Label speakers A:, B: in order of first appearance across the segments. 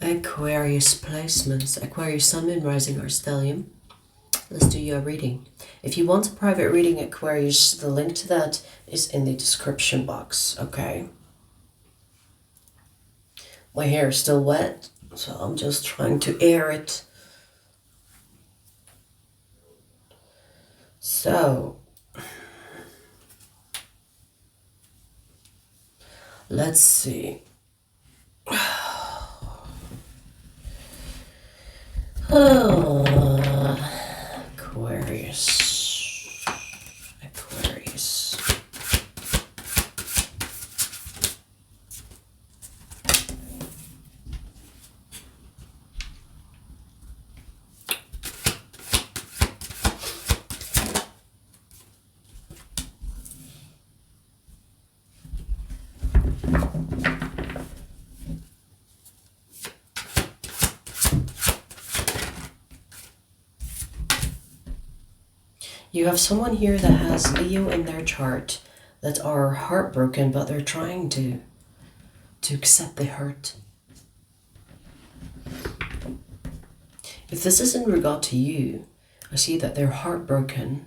A: Aquarius placements. Aquarius Sun, Moon, Rising, or Stellium. Let's do your reading. If you want a private reading, Aquarius, the link to that is in the description box, okay? My hair is still wet, so I'm just trying to air it. So, let's see. Aquarius. Aquarius. You have someone here that has Leo in their chart that are heartbroken, but they're trying to accept the hurt. If this is in regard to you, I see that they're heartbroken,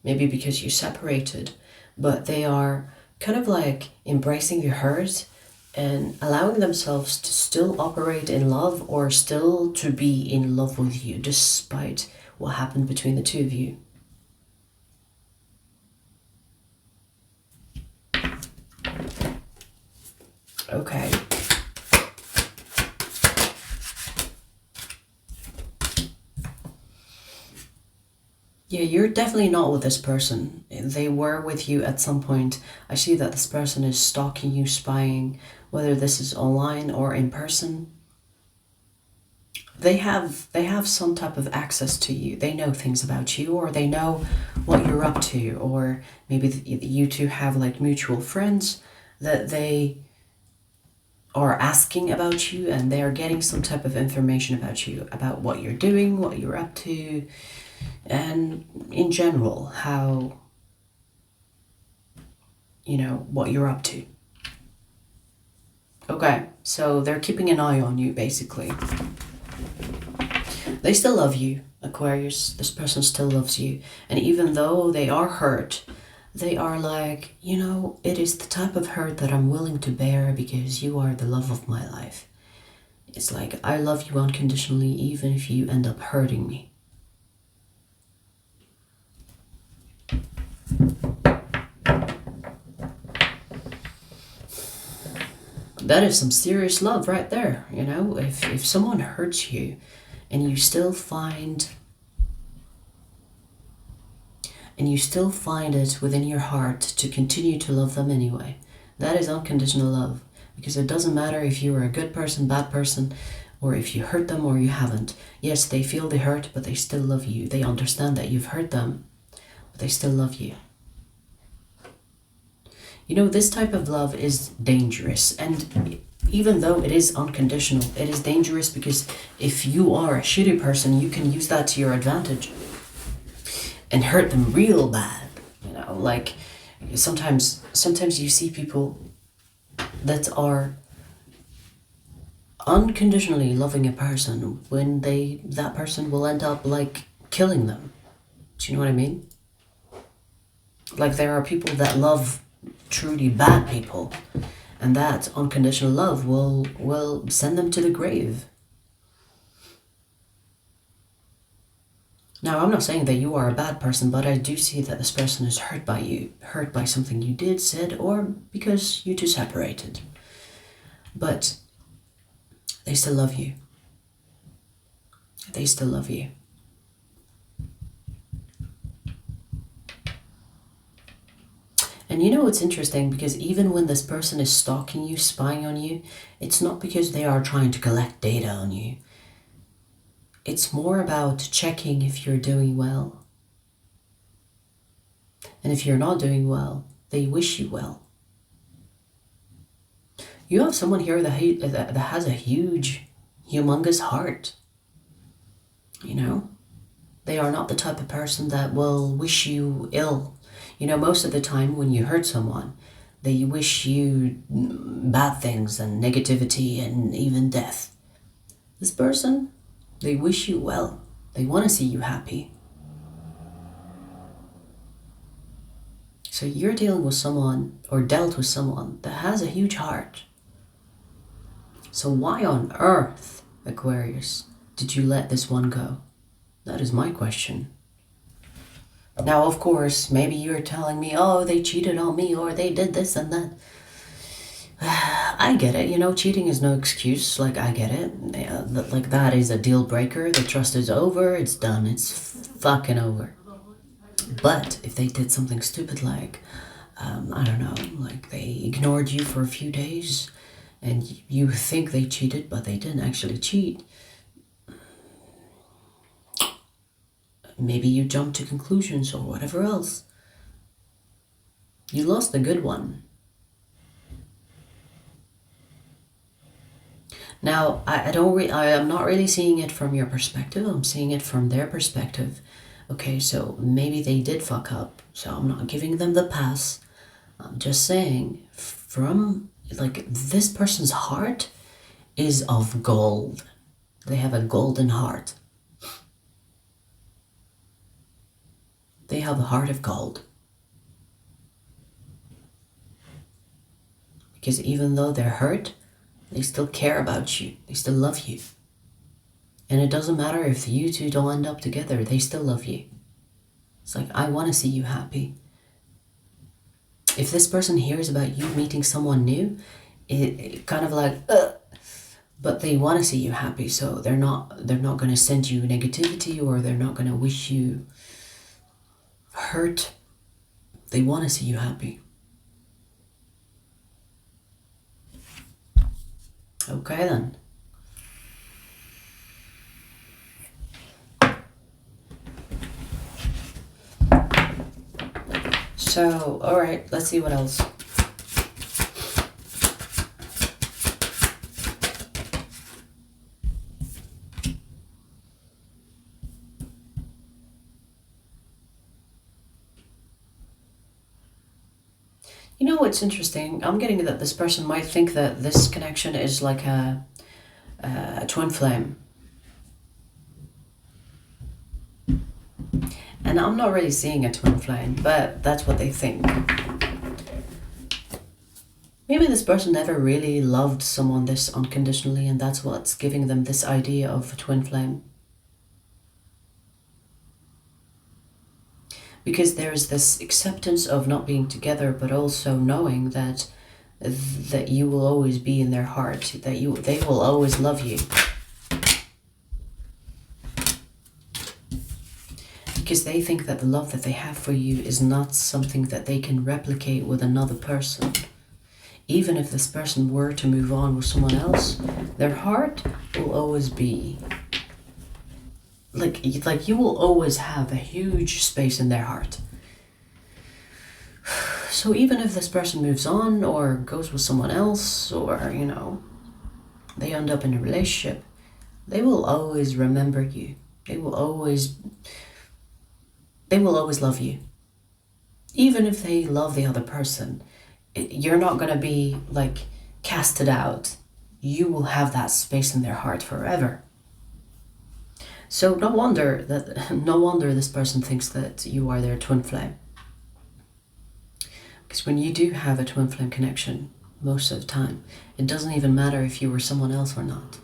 A: maybe because you separated, but they are kind of like embracing the hurt and allowing themselves to still operate in love or still to be in love with you despite what happened between the two of you. Okay. Yeah, you're definitely not with this person. They were with you at some point. I see that this person is stalking you, spying, whether this is online or in person. They have some type of access to you. They know things about you, or they know what you're up to, or maybe you two have like mutual friends that they are asking about you, and they are getting some type of information about you, about what you're doing, what you're up to, and in general, how, you know, what you're up to. Okay, so they're keeping an eye on you, basically. They still love you, Aquarius. This person still loves you. And even though they are hurt, they are like, you know, it is the type of hurt that I'm willing to bear because you are the love of my life. It's like, I love you unconditionally even if you end up hurting me. That is some serious love right there, you know? If someone hurts you and you still find it within your heart to continue to love them anyway, that is unconditional love. Because it doesn't matter if you are a good person, bad person, or if you hurt them or you haven't. Yes, they feel the hurt, but they still love you. They understand that you've hurt them, but they still love you. You know, this type of love is dangerous, and even though it is unconditional, it is dangerous because if you are a shitty person, you can use that to your advantage and hurt them real bad. You know, like sometimes you see people that are unconditionally loving a person when that person will end up like killing them. Do you know what I mean? Like there are people that love truly bad people, and that unconditional love will send them to the grave. Now, I'm not saying that you are a bad person, but I do see that this person is hurt by you, hurt by something you did, said, or because you two separated. But they still love you. They still love you. And you know what's interesting? Because even when this person is stalking you, spying on you, it's not because they are trying to collect data on you. It's more about checking if you're doing well. And if you're not doing well, they wish you well. You have someone here that has a huge, humongous heart. You know? They are not the type of person that will wish you ill. You know, most of the time when you hurt someone, they wish you bad things and negativity and even death. This person, they wish you well. They want to see you happy. So you're dealing with someone, or dealt with someone, that has a huge heart. So why on earth, Aquarius, did you let this one go? That is my question. Now, of course, maybe you're telling me, oh, they cheated on me, or they did this and that. I get it, cheating is no excuse, like, I get it. Yeah, like, that is a deal breaker. The trust is over, it's done, it's fucking over. But if they did something stupid like, I don't know, like they ignored you for a few days and you think they cheated, but they didn't actually cheat. Maybe you jumped to conclusions or whatever else. You lost a good one. Now, I'm not really seeing it from your perspective. I'm seeing it from their perspective. Okay, so maybe they did fuck up. So I'm not giving them the pass. I'm just saying, from, like, this person's heart is of gold. They have a golden heart. They have a heart of gold. Because even though they're hurt, they still care about you. They still love you. And it doesn't matter if you two don't end up together, they still love you. It's like, I want to see you happy. If this person hears about you meeting someone new, it kind of like, but they want to see you happy, so they're not going to send you negativity, or they're not going to wish you hurt. They want to see you happy. Okay then. So, alright, let's see what else. You know what's interesting? I'm getting that this person might think that this connection is like a twin flame. And I'm not really seeing a twin flame, but that's what they think. Maybe this person never really loved someone this unconditionally, and that's what's giving them this idea of a twin flame. Because there's this acceptance of not being together, but also knowing that you will always be in their heart, that they will always love you. Because they think that the love that they have for you is not something that they can replicate with another person. Even if this person were to move on with someone else, their heart will always be like you will always have a huge space in their heart. So even if this person moves on or goes with someone else, or they end up in a relationship, they will always remember you. They will always love you. Even if they love the other person, you're not going to be like casted out. You will have that space in their heart forever. So no wonder this person thinks that you are their twin flame. Because when you do have a twin flame connection, most of the time, it doesn't even matter if you were someone else or not.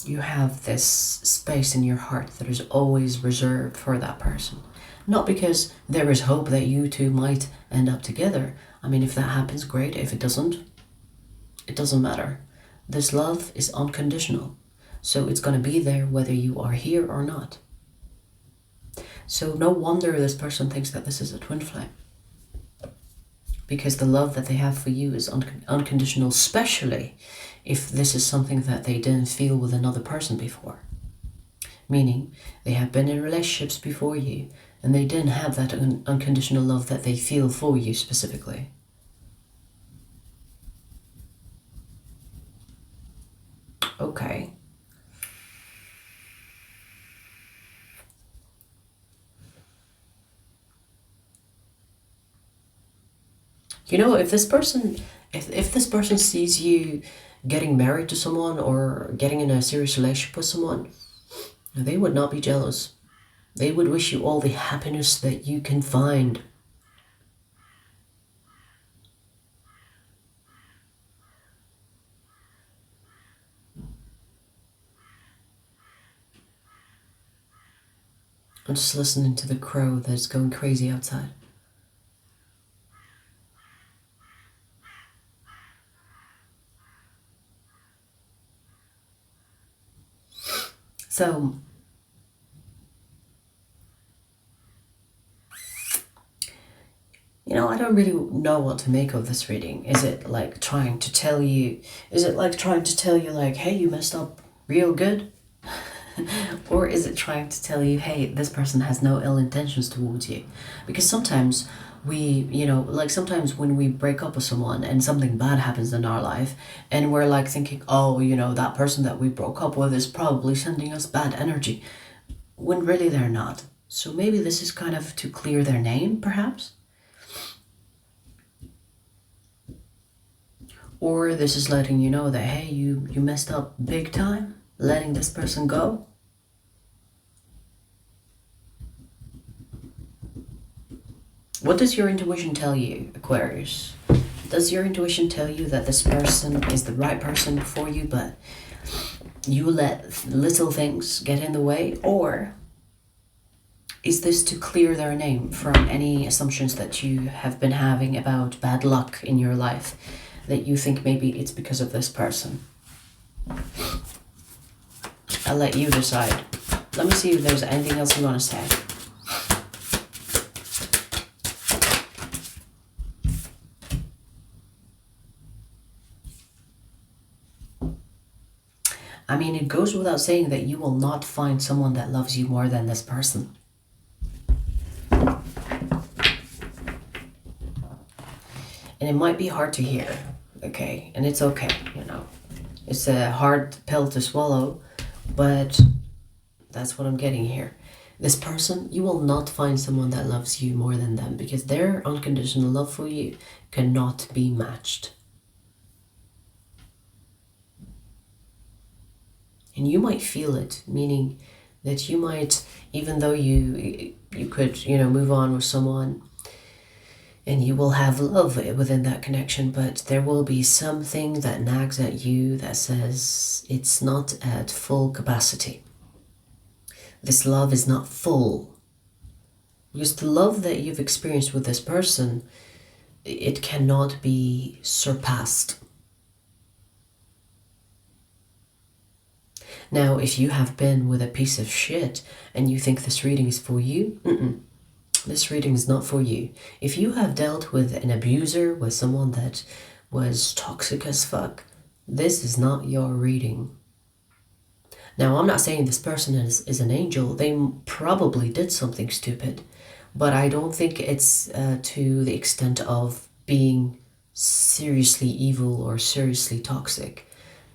A: You have this space in your heart that is always reserved for that person. Not because there is hope that you two might end up together. I mean, if that happens, great. If it doesn't, it doesn't matter. This love is unconditional. So it's going to be there whether you are here or not. So no wonder this person thinks that this is a twin flame. Because the love that they have for you is unconditional, especially if this is something that they didn't feel with another person before. Meaning, they have been in relationships before you, and they didn't have that unconditional love that they feel for you specifically. Okay. If this person sees you getting married to someone or getting in a serious relationship with someone, they would not be jealous. They would wish you all the happiness that you can find. I'm just listening to the crow that's going crazy outside. So, I don't really know what to make of this reading. Is it like trying to tell you, like, hey, you messed up real good? Or is it trying to tell you, hey, this person has no ill intentions towards you? Because sometimes sometimes when we break up with someone and something bad happens in our life, and we're like thinking, oh, that person that we broke up with is probably sending us bad energy, when really they're not. So maybe this is kind of to clear their name, perhaps? Or this is letting you know that, hey, you messed up big time, letting this person go. What does your intuition tell you, Aquarius? Does your intuition tell you that this person is the right person for you, but you let little things get in the way? Or is this to clear their name from any assumptions that you have been having about bad luck in your life, that you think maybe it's because of this person? I'll let you decide. Let me see if there's anything else you want to say. I mean, it goes without saying that you will not find someone that loves you more than this person. And it might be hard to hear, okay? And it's okay, It's a hard pill to swallow, but that's what I'm getting here. This person, you will not find someone that loves you more than them, because their unconditional love for you cannot be matched. And you might feel it, meaning that you might, even though you could, move on with someone and you will have love within that connection, but there will be something that nags at you that says it's not at full capacity. This love is not full. Because the love that you've experienced with this person, it cannot be surpassed. Now, if you have been with a piece of shit and you think this reading is for you, this reading is not for you. If you have dealt with an abuser, with someone that was toxic as fuck, this is not your reading. Now, I'm not saying this person is an angel. They probably did something stupid, but I don't think it's to the extent of being seriously evil or seriously toxic.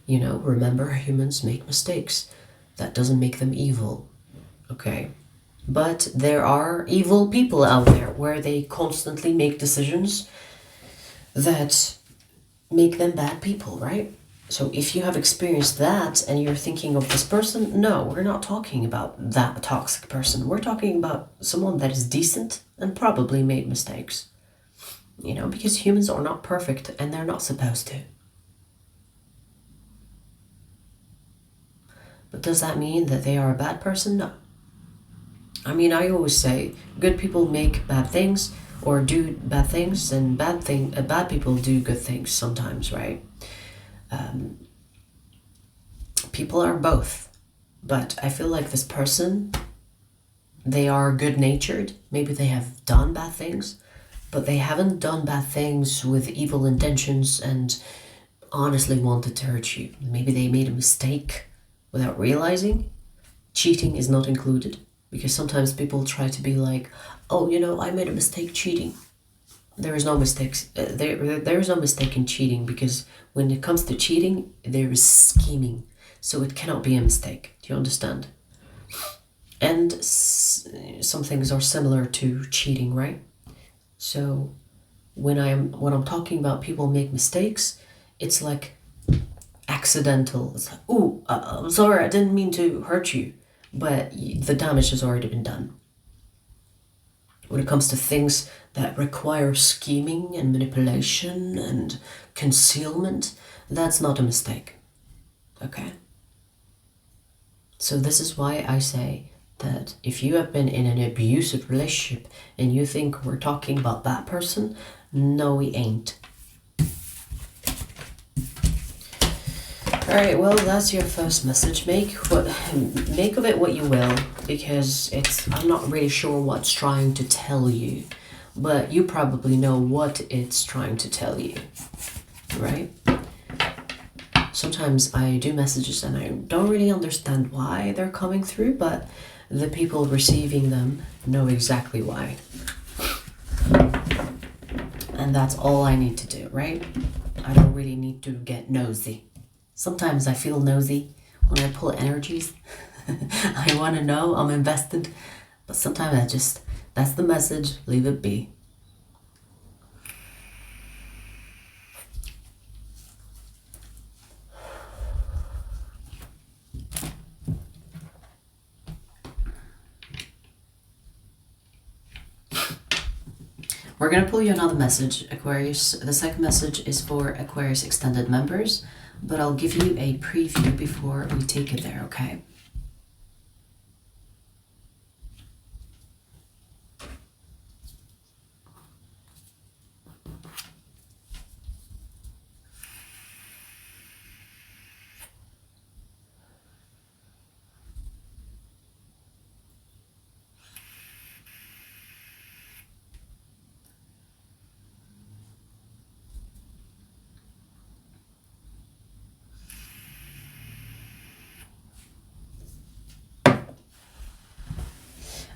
A: Remember, humans make mistakes. That doesn't make them evil, okay? But there are evil people out there where they constantly make decisions that make them bad people, right? So if you have experienced that and you're thinking of this person, no, we're not talking about that toxic person. We're talking about someone that is decent and probably made mistakes. Because humans are not perfect and they're not supposed to. But does that mean that they are a bad person? No. I mean, I always say good people make bad things or do bad things, and bad people do good things sometimes, right? People are both. But I feel like this person, they are good-natured. Maybe they have done bad things, but they haven't done bad things with evil intentions and honestly wanted to hurt you. Maybe they made a mistake without realizing. Cheating is not included, because sometimes people try to be like, oh, I made a mistake cheating. There is no mistakes. There is no mistake in cheating, because when it comes to cheating, there is scheming. So it cannot be a mistake. Do you understand? And some things are similar to cheating, right? So when I'm talking about people make mistakes, it's like accidental. It's like, oh, I'm sorry, I didn't mean to hurt you. But the damage has already been done. When it comes to things that require scheming and manipulation and concealment, that's not a mistake. Okay? So this is why I say that if you have been in an abusive relationship and you think we're talking about that person, no, we ain't. Alright, well, that's your first message. Make of it what you will, because I'm not really sure what's trying to tell you, but you probably know what it's trying to tell you, right? Sometimes I do messages and I don't really understand why they're coming through, but the people receiving them know exactly why. And that's all I need to do, right? I don't really need to get nosy. Sometimes I feel nosy when I pull energies. I want to know, I'm invested. But sometimes that's the message, leave it be. We're going to pull you another message, Aquarius. The second message is for Aquarius extended members, but I'll give you a preview before we take it there, okay?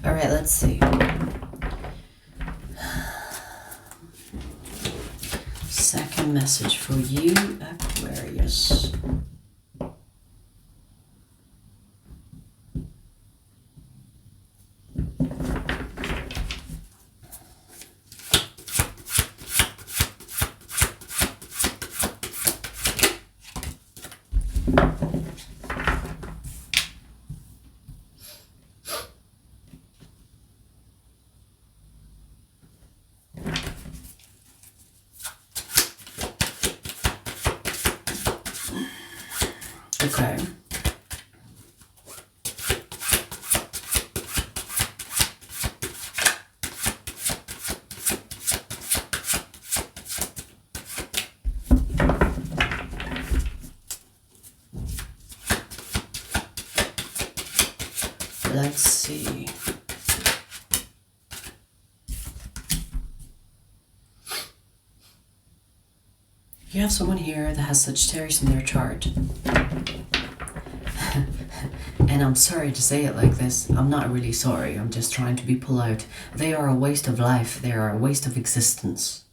A: All right, let's see. Second message for you, Aquarius. Okay. Let's see. You have someone here that has Sagittarius in their chart. And I'm sorry to say it like this. I'm not really sorry. I'm just trying to be polite. They are a waste of life. They are a waste of existence.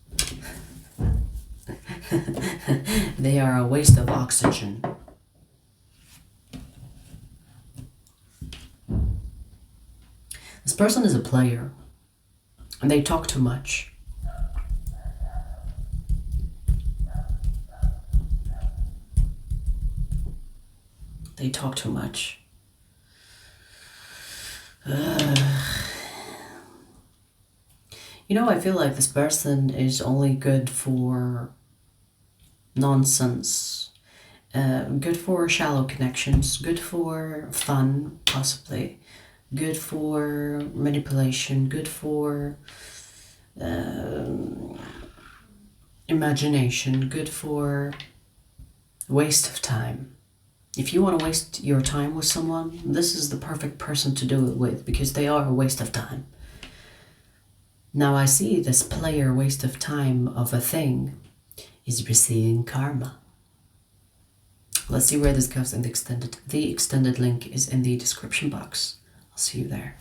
A: They are a waste of oxygen. This person is a player. And they talk too much. They talk too much. You know, I feel like this person is only good for nonsense, good for shallow connections, good for fun, possibly, good for manipulation, good for imagination, good for waste of time. If you want to waste your time with someone, this is the perfect person to do it with, because they are a waste of time. Now I see this player waste of time of a thing is receiving karma. Let's see where this goes in the extended. The extended link is in the description box. I'll see you there.